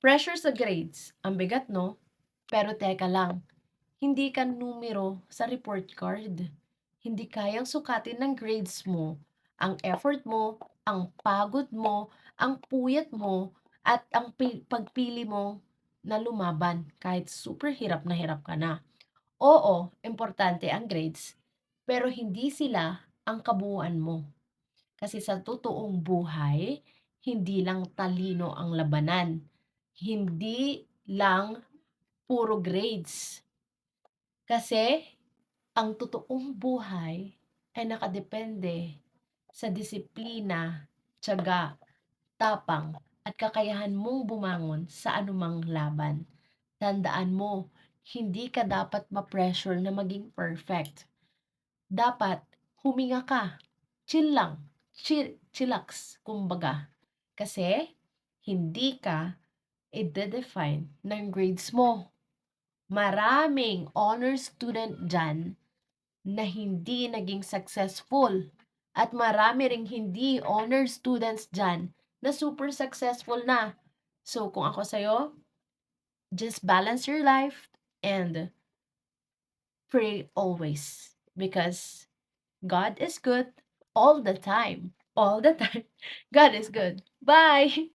Pressure sa grades, ang bigat 'no? Pero teka lang, hindi ka numero sa report card. Hindi kayang sukatin ng grades mo ang effort mo, ang pagod mo, ang puyat mo, at ang pagpili mo na lumaban kahit super hirap na hirap ka na. Oo, importante ang grades, pero hindi sila ang kabuuan mo. Kasi sa totoong buhay, hindi lang talino ang labanan. Hindi lang puro grades. Kasi ang totoong buhay ay nakadepende sa disiplina, tiyaga, tapang, at kakayahan mong bumangon sa anumang laban. Tandaan mo, hindi ka dapat ma-pressure na maging perfect. Dapat huminga ka, chill lang, chillax kumbaga. Kasi hindi ka ide-define ng grades mo. Maraming honor student diyan na hindi naging successful at marami ring hindi honor students diyan na super successful na. So kung ako sa'yo, just balance your life and pray always because God is good all the time. All the time. God is good. Bye.